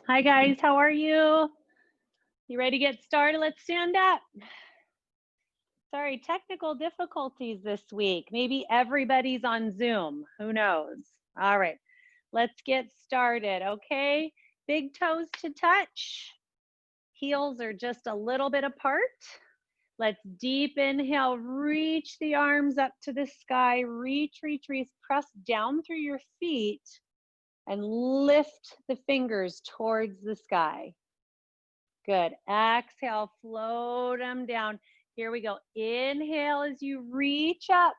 Hi guys, how are you? You ready to get started? Let's stand up. Sorry, technical difficulties this week. Maybe everybody's on Zoom. Who knows? All right, let's get started, okay? Big toes to touch. Heels are just a little bit apart. Let's deep inhale, reach the arms up to the sky. Reach, reach, reach. Press down through your feet and lift the fingers towards the sky. Good. Exhale, float them down. Here we go. Inhale as you reach up.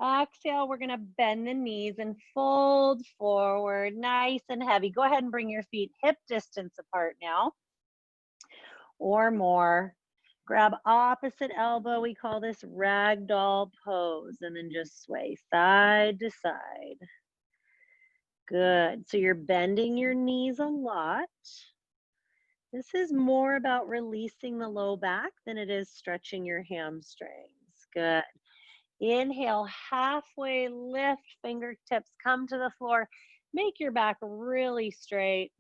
Exhale, we're going to bend the knees and fold forward, nice and heavy. Go ahead and bring your feet hip distance apart now or more. Grab opposite elbow. We call this ragdoll pose, and then just sway side to side. Good. So you're bending your knees a lot. This is more about releasing the low back than it is stretching your hamstrings. Good. Inhale, halfway lift, fingertips come to the floor. Make your back really straight.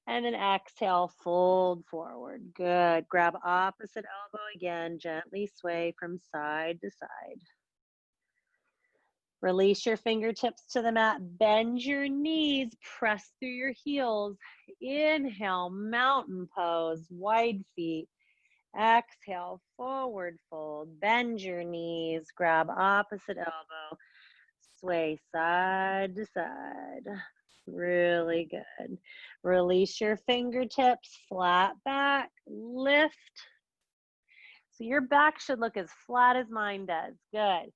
And then exhale, fold forward. Good. Grab opposite elbow again, gently sway from side to side. Release your fingertips to the mat. Bend your knees. Press through your heels. Inhale, mountain pose, wide feet. Exhale, forward fold. Bend your knees. Grab opposite elbow. Sway side to side. Really good. Release your fingertips. Flat back. Lift. So your back should look as flat as mine does. Good.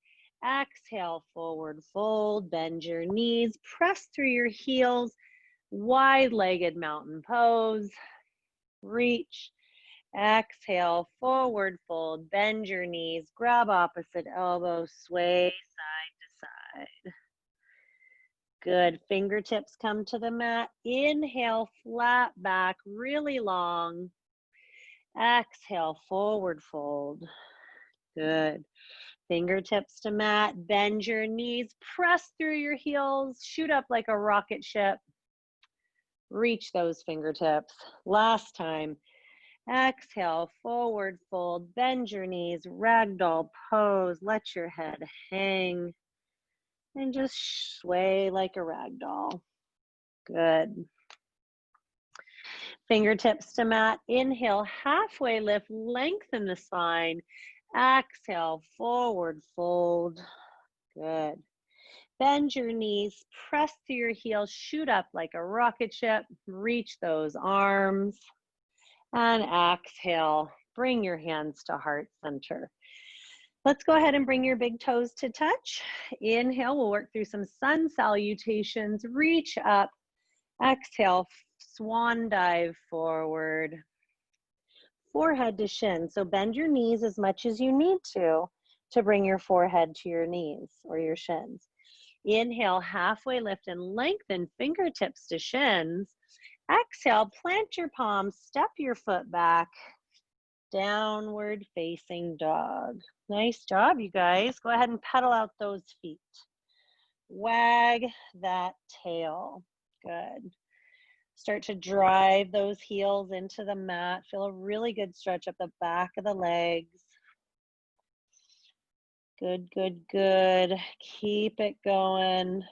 Exhale, forward fold, bend your knees, press through your heels, wide-legged mountain pose, reach. Exhale, forward fold, bend your knees, grab opposite elbow, sway side to side. Good, fingertips come to the mat. Inhale, flat back, really long. Exhale, forward fold. Good. Fingertips to mat, bend your knees, press through your heels, shoot up like a rocket ship. Reach those fingertips. Last time. Exhale, forward fold, bend your knees, ragdoll pose, let your head hang, and just sway like a ragdoll. Good. Fingertips to mat, inhale, halfway lift, lengthen the spine. Exhale, forward fold. Good. Bend your knees, press through your heels, shoot up like a rocket ship, reach those arms, and exhale. Bring your hands to heart center. Let's go ahead and bring your big toes to touch. Inhale, we'll work through some sun salutations. Reach up, exhale, swan dive forward. Forehead to shin, so bend your knees as much as you need to bring your forehead to your knees or your shins. Inhale, halfway lift and lengthen fingertips to shins. Exhale, plant your palms, step your foot back, downward facing dog. Nice job, you guys. Go ahead and pedal out those feet. Wag that tail. Good. Start to drive those heels into the mat. Feel a really good stretch up the back of the legs. Good, good, good. Keep it going.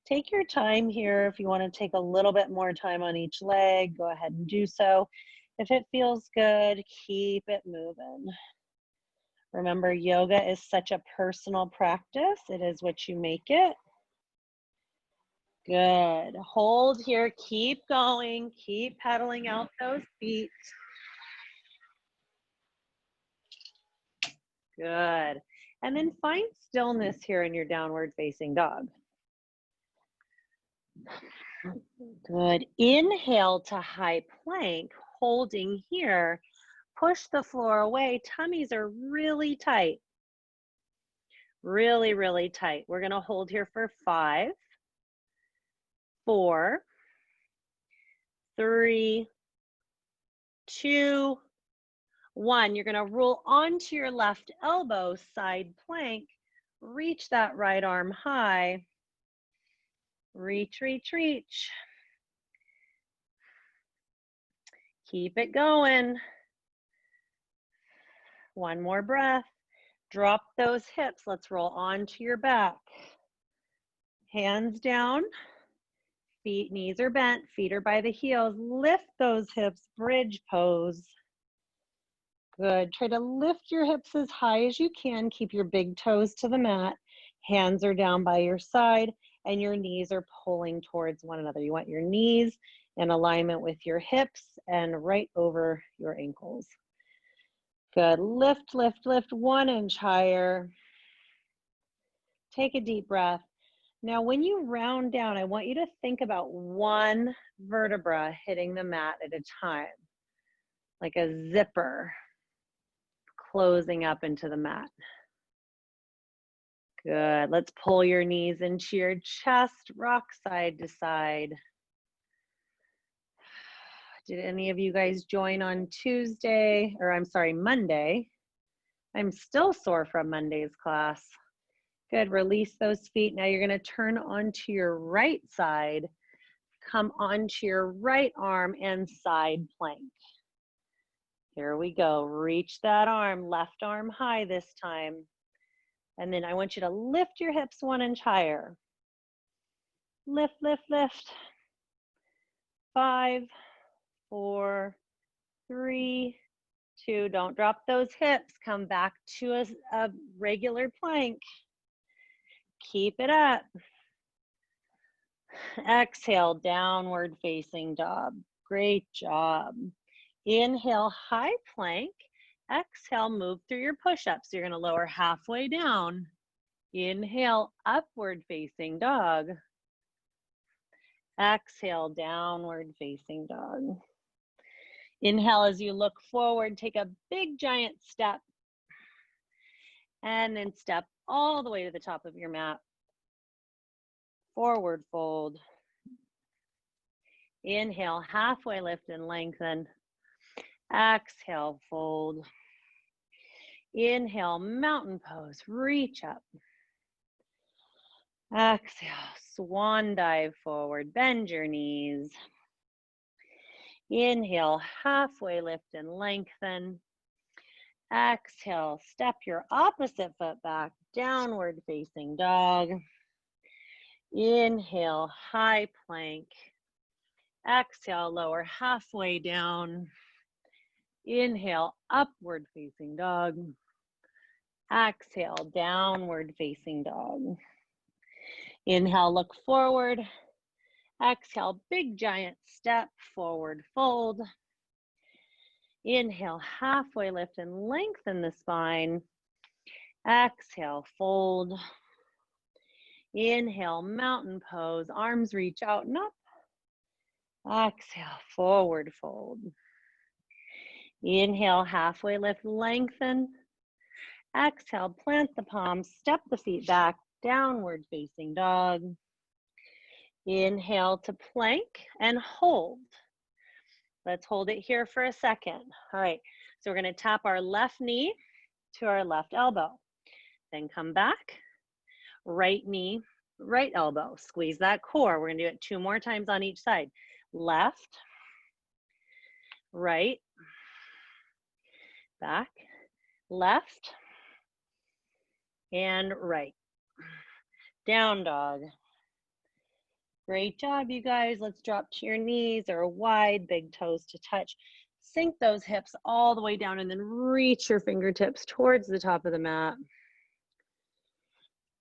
Take your time here. If you want to take a little bit more time on each leg, go ahead and do so. If it feels good, keep it moving. Remember, yoga is such a personal practice. It is what you make it. Good. Hold here. Keep going. Keep pedaling out those feet. Good. And then find stillness here in your downward facing dog. Good. Inhale to high plank, holding here. Push the floor away. Tummies are really tight. Really, really tight. We're going to hold here for 5, 4, 3, 2, 1. You're going to roll onto your left elbow, side plank. Reach that right arm high. Reach, reach, reach. Keep it going. One more breath. Drop those hips. Let's roll onto your back. Hands down. Feet, knees are bent. Feet are by the heels. Lift those hips. Bridge pose. Good. Try to lift your hips as high as you can. Keep your big toes to the mat. Hands are down by your side and your knees are pulling towards one another. You want your knees in alignment with your hips and right over your ankles. Good. Lift, lift, lift 1 inch higher. Take a deep breath. Now, when you round down, I want you to think about one vertebra hitting the mat at a time, like a zipper closing up into the mat. Good. Let's pull your knees into your chest, rock side to side. Did any of you guys join on Tuesday, or I'm sorry, Monday? I'm still sore from Monday's class. Good. Release those feet. Now you're going to turn onto your right side. Come onto your right arm and side plank. Here we go. Reach that arm, left arm high this time. And then I want you to lift your hips 1 inch higher. Lift, lift, lift. 5, 4, 3, 2. Don't drop those hips. Come back to a regular plank. Keep it up. Exhale, downward facing dog. Great job. Inhale, high plank. Exhale, move through your push-ups. You're going to lower halfway down. Inhale, upward facing dog. Exhale, downward facing dog. Inhale as you look forward, take a big giant step. And then step all the way to the top of your mat. Forward fold. Inhale, halfway lift and lengthen. Exhale, fold. Inhale, mountain pose, reach up. Exhale, swan dive forward, bend your knees. Inhale, halfway lift and lengthen. Exhale, step your opposite foot back, downward facing dog. Inhale, high plank. Exhale, lower halfway down. Inhale, upward facing dog. Exhale, downward facing dog. Inhale, look forward. Exhale, big giant step, forward fold. Inhale, halfway lift and lengthen the spine. Exhale, fold. Inhale, mountain pose, arms reach out and up. Exhale, forward fold. Inhale, halfway lift, lengthen. Exhale, plant the palms, step the feet back, downward facing dog. Inhale to plank and hold. Let's hold it here for a second. All right, so we're going to tap our left knee to our left elbow. Then come back, right knee, right elbow. Squeeze that core. We're going to do it 2 more times on each side. Left, right, back, left, and right. Down dog. Great job, you guys. Let's drop to your knees or wide, big toes to touch. Sink those hips all the way down and then reach your fingertips towards the top of the mat.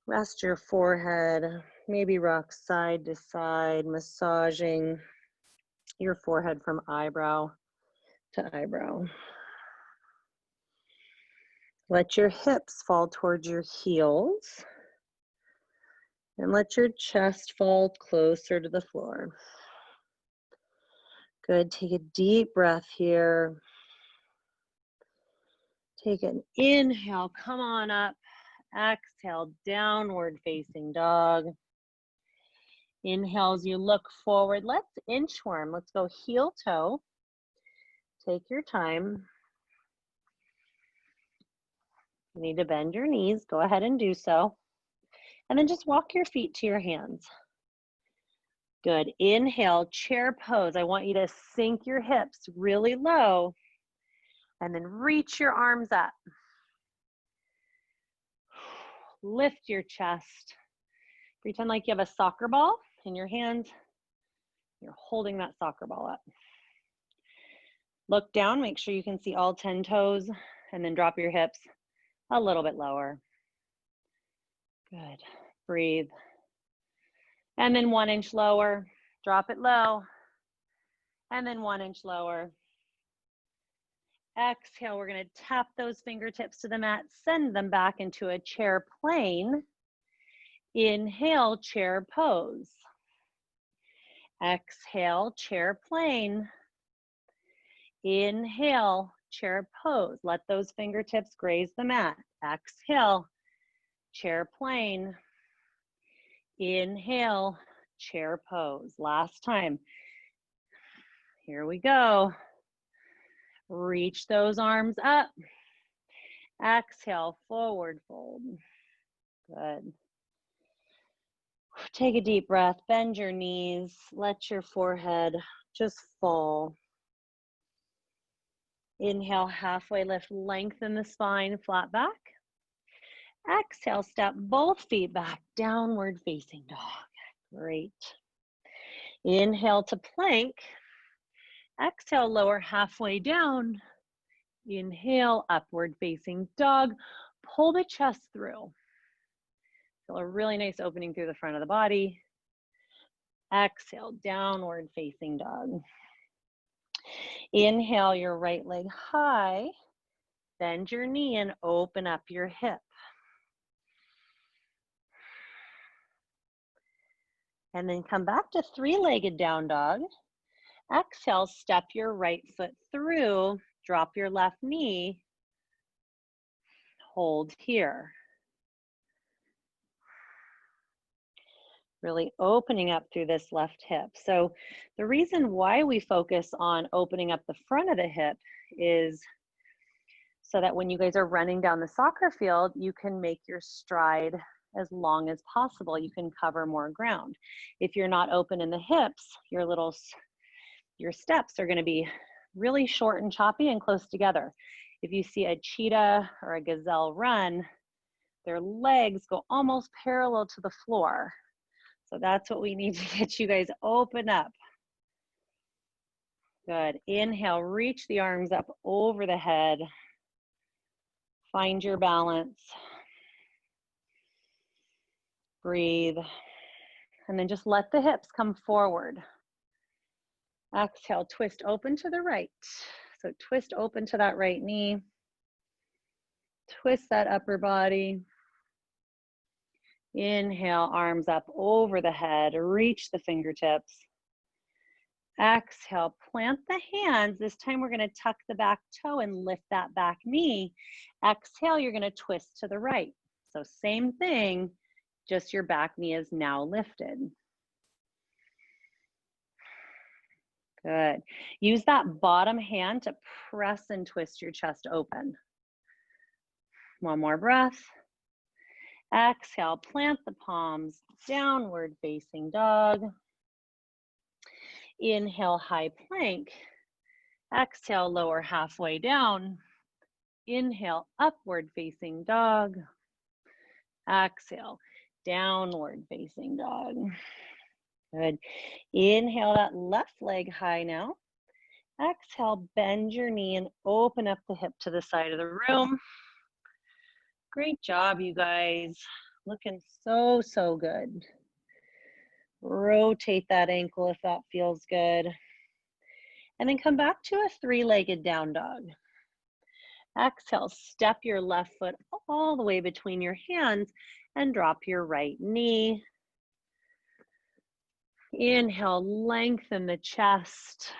Rest your forehead, maybe rock side to side, massaging your forehead from eyebrow to eyebrow. Let your hips fall towards your heels. And let your chest fall closer to the floor. Good, take a deep breath here. Take an inhale, come on up. Exhale, downward facing dog. Inhale as you look forward. Let's inchworm. Let's go heel toe. Take your time. You need to bend your knees. Go ahead and do so. And then just walk your feet to your hands. Good. Inhale, chair pose. I want you to sink your hips really low and then reach your arms up. Lift your chest. Pretend like you have a soccer ball in your hand. You're holding that soccer ball up. Look down, make sure you can see all 10 toes, and then drop your hips a little bit lower. Good. Breathe. And then 1 inch lower. Drop it low. And then 1 inch lower. Exhale, we're going to tap those fingertips to the mat, send them back into a chair plane. Inhale, chair pose. Exhale, chair plane. Inhale, chair pose. Let those fingertips graze the mat. Exhale, chair plane. Inhale, chair pose. Last time. Here we go. Reach those arms up. Exhale, forward fold. Good. Take a deep breath, bend your knees, let your forehead just fall. Inhale, halfway lift, lengthen the spine, flat back. Exhale, step both feet back, downward facing dog. Great. Inhale to plank. Exhale, lower halfway down. Inhale, upward facing dog. Pull the chest through. Feel a really nice opening through the front of the body. Exhale, downward facing dog. Inhale your right leg high. Bend your knee and open up your hip. And then come back to three-legged down dog. Exhale, step your right foot through. Drop your left knee. Hold here. Really opening up through this left hip. So the reason why we focus on opening up the front of the hip is so that when you guys are running down the soccer field, you can make your stride as long as possible. You can cover more ground. If you're not open in the hips, your steps are going to be really short and choppy and close together. If you see a cheetah or a gazelle run, their legs go almost parallel to the floor. So that's what we need to get you guys open up. Good. Inhale, reach the arms up over the head. Find your balance. Breathe. And then just let the hips come forward. Exhale, twist open to the right. So twist open to that right knee. Twist that upper body. Inhale, arms up over the head. Reach the fingertips. Exhale, plant the hands. This time we're going to tuck the back toe and lift that back knee. Exhale, you're going to twist to the right. So same thing, just your back knee is now lifted. Good. Use that bottom hand to press and twist your chest open. One more breath. Exhale, plant the palms, downward facing dog. Inhale, high plank. Exhale, lower halfway down. Inhale, upward facing dog. Exhale, downward facing dog. Good. Inhale that left leg high now. Exhale, bend your knee and open up the hip to the side of the room. Great job, you guys. Looking so, so good. Rotate that ankle if that feels good. And then come back to a three-legged down dog. Exhale, step your left foot all the way between your hands and drop your right knee. Inhale, lengthen the chest.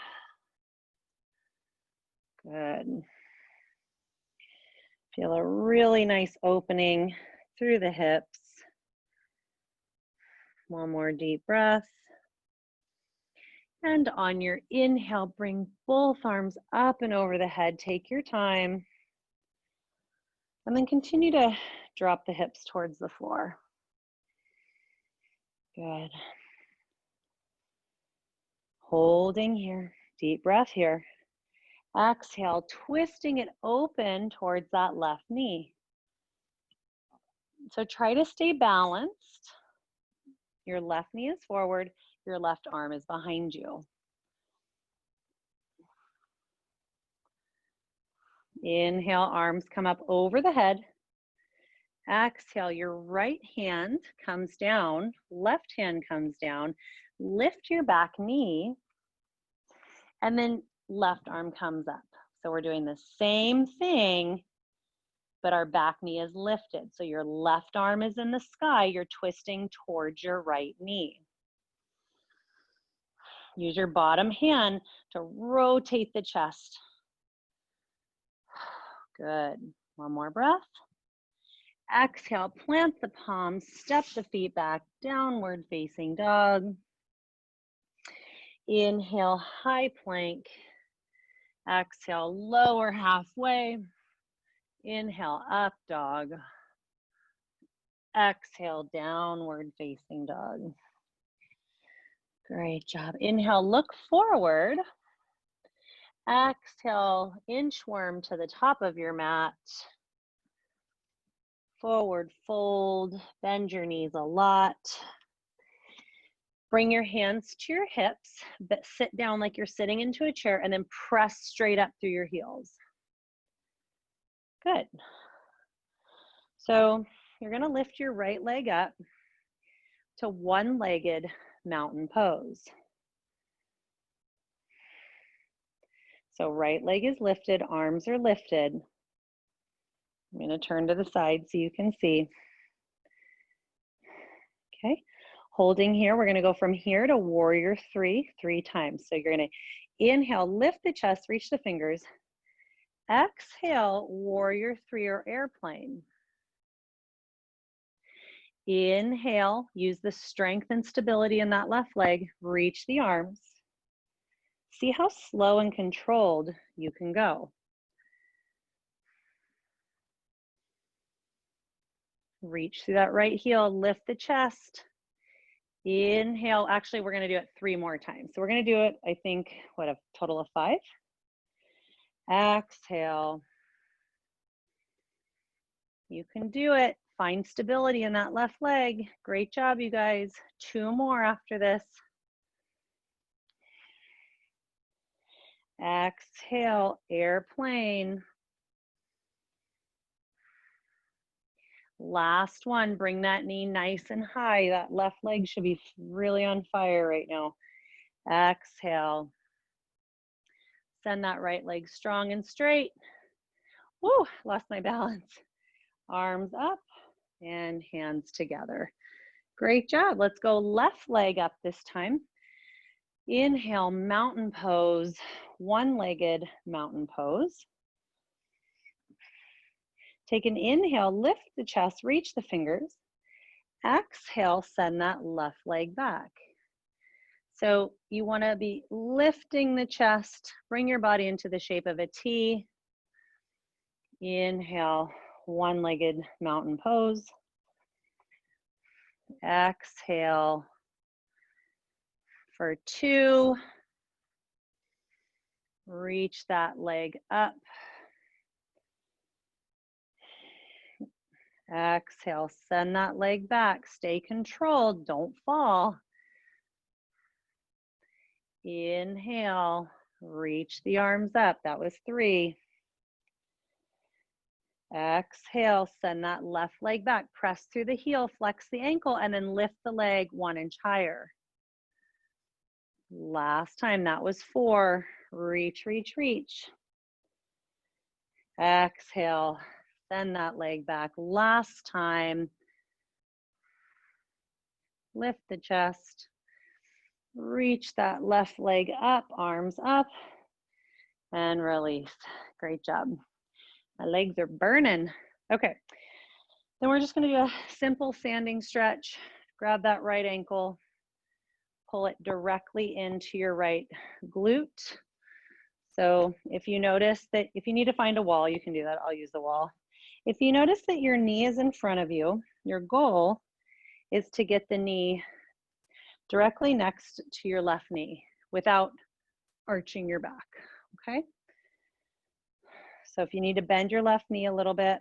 Good. Feel a really nice opening through the hips. One more deep breath. And on your inhale, bring both arms up and over the head. Take your time. And then continue to drop the hips towards the floor. Good. Holding here, deep breath here. Exhale, twisting it open towards that left knee. So try to stay balanced. Your left knee is forward, your left arm is behind you. Inhale, arms come up over the head. Exhale, your right hand comes down, left hand comes down. Lift your back knee, and then left arm comes up. So we're doing the same thing, but our back knee is lifted. So your left arm is in the sky, you're twisting towards your right knee. Use your bottom hand to rotate the chest. Good. One more breath. Exhale, plant the palms, step the feet back, downward facing dog. Inhale, high plank. Exhale, lower halfway. Inhale, up dog. Exhale, downward facing dog. Great job. Inhale, look forward. Exhale, inchworm to the top of your mat. Forward fold, bend your knees a lot. Bring your hands to your hips, but sit down like you're sitting into a chair and then press straight up through your heels. Good. So you're gonna lift your right leg up to one-legged mountain pose. So right leg is lifted, arms are lifted. I'm gonna turn to the side so you can see. Okay, holding here, we're gonna go from here to warrior three, 3 times. So you're gonna inhale, lift the chest, reach the fingers. Exhale, warrior three or airplane. Inhale, use the strength and stability in that left leg, reach the arms. See how slow and controlled you can go. Reach through that right heel, lift the chest. Inhale, actually we're gonna do it 3 more times. So we're gonna do it, I think, what, a total of 5? Exhale. You can do it. Find stability in that left leg. Great job, you guys. 2 more after this. Exhale, airplane. Last one, bring that knee nice and high. That left leg should be really on fire right now. Exhale. Send that right leg strong and straight. Woo, lost my balance. Arms up and hands together. Great job. Let's go left leg up this time. Inhale, mountain pose, one-legged mountain pose. Take an inhale, lift the chest, reach the fingers. Exhale, send that left leg back. So you want to be lifting the chest, bring your body into the shape of a T. Inhale, one-legged mountain pose. Exhale for 2. Reach that leg up. Exhale, send that leg back. Stay controlled, don't fall. Inhale, reach the arms up. That was 3. Exhale, send that left leg back. Press through the heel, flex the ankle, and then lift the leg 1 inch higher. Last time, that was 4. Reach, reach, reach. Exhale, send that leg back. Last time. Lift the chest. Reach that left leg up, arms up, and release. Great job. My legs are burning. Okay, then we're just gonna do a simple standing stretch. Grab that right ankle, pull it directly into your right glute. So if you notice that, if you need to find a wall, you can do that. I'll use the wall. If you notice that your knee is in front of you, your goal is to get the knee directly next to your left knee. without arching your back, okay? So if you need to bend your left knee a little bit,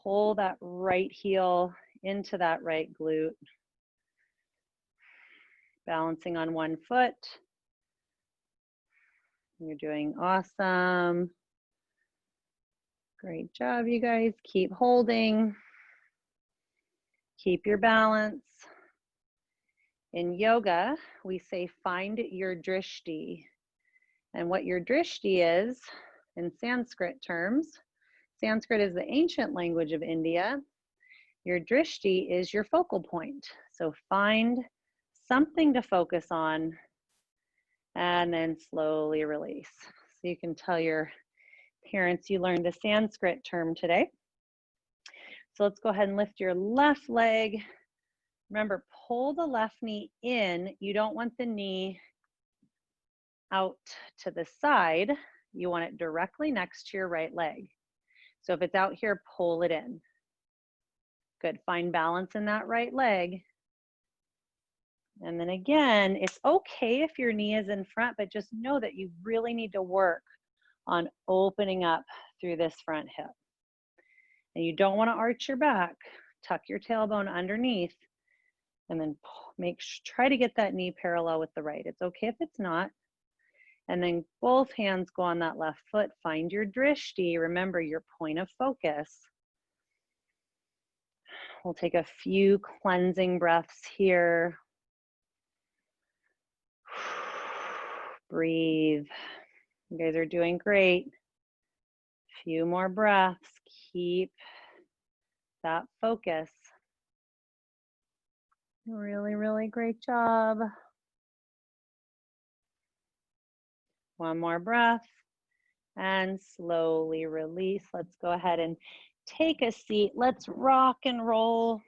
pull that right heel into that right glute, balancing on one foot. You're doing awesome. Great job, you guys. Keep holding. Keep your balance. In yoga, we say find your drishti. And what your drishti is, in Sanskrit terms, Sanskrit is the ancient language of India. Your drishti is your focal point. So find something to focus on and then slowly release. So you can tell your parents you learned a Sanskrit term today. So let's go ahead and lift your left leg. Remember, pull the left knee in. You don't want the knee out to the side. You want it directly next to your right leg. So if it's out here, pull it in. Good, find balance in that right leg. And then again, it's okay if your knee is in front, but just know that you really need to work on opening up through this front hip. And you don't want to arch your back. Tuck your tailbone underneath and then try to get that knee parallel with the right. It's okay if it's not. And then both hands go on that left foot. Find your drishti. Remember your point of focus. We'll take a few cleansing breaths here. Breathe. You guys are doing great. Few more breaths. Keep that focus. Really, really great job. One more breath and slowly release. Let's go ahead and take a seat. Let's rock and roll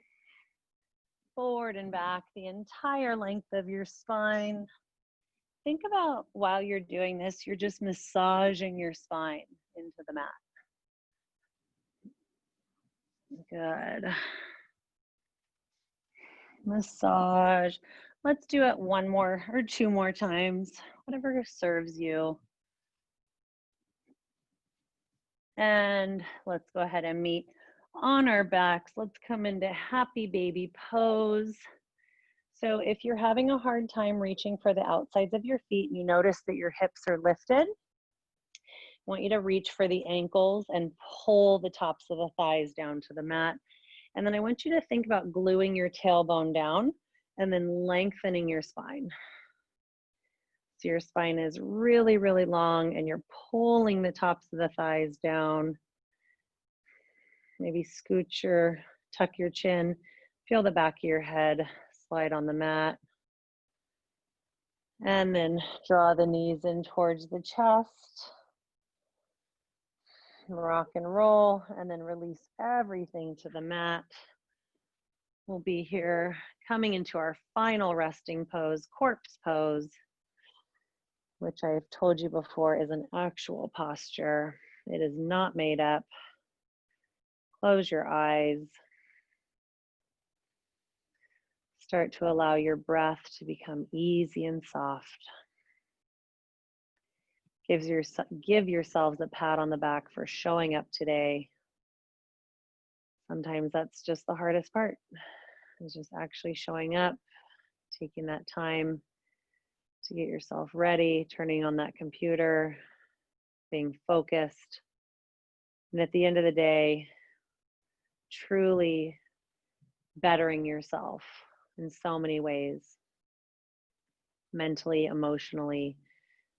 forward and back the entire length of your spine. Think about while you're doing this, you're just massaging your spine into the mat. Good. Massage. Let's do it one more or two more times, whatever serves you. And let's go ahead and meet on our backs. Let's come into happy baby pose. So if you're having a hard time reaching for the outsides of your feet and you notice that your hips are lifted, I want you to reach for the ankles and pull the tops of the thighs down to the mat. And then I want you to think about gluing your tailbone down and then lengthening your spine. So your spine is really, really long and you're pulling the tops of the thighs down. Maybe tuck your chin, feel the back of your head slide on the mat. And then draw the knees in towards the chest. Rock and roll, and then release everything to the mat. We'll be here coming into our final resting pose, corpse pose, which I've told you before is an actual posture. It is not made up. Close your eyes. Start to allow your breath to become easy and soft. Give yourselves a pat on the back for showing up today. Sometimes that's just the hardest part, is just actually showing up, taking that time to get yourself ready, turning on that computer, being focused. And at the end of the day, truly bettering yourself in so many ways, mentally, emotionally,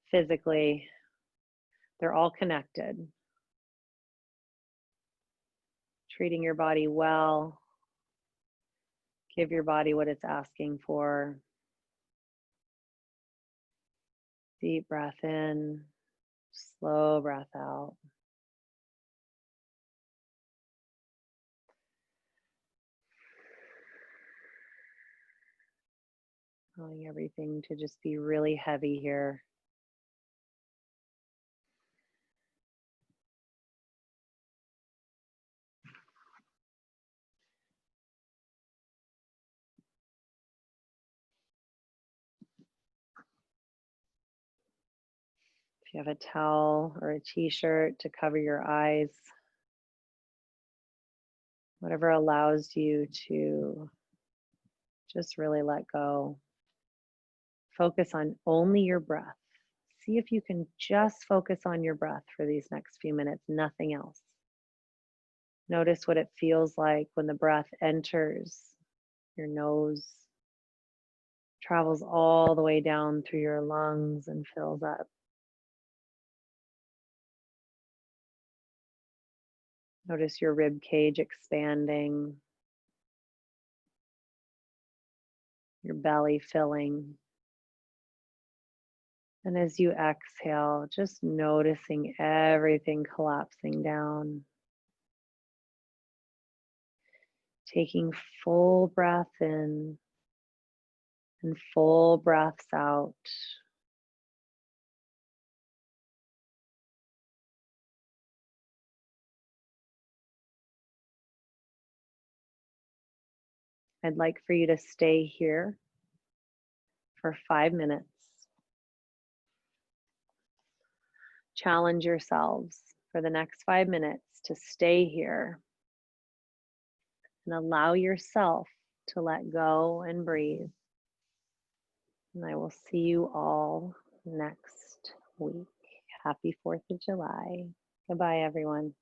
physically. They're all connected. Treating your body well. Give your body what it's asking for. Deep breath in, slow breath out. Allowing everything to just be really heavy here. If you have a towel or a t-shirt to cover your eyes, whatever allows you to just really let go. Focus on only your breath. See if you can just focus on your breath for these next few minutes, nothing else. Notice what it feels like when the breath enters your nose, travels all the way down through your lungs and fills up. Notice your rib cage expanding, your belly filling. And as you exhale, just noticing everything collapsing down. Taking full breath in and full breaths out. I'd like for you to stay here for 5 minutes. Challenge yourselves for the next 5 minutes to stay here and allow yourself to let go and breathe. And I will see you all next week. Happy 4th of July. Goodbye, everyone.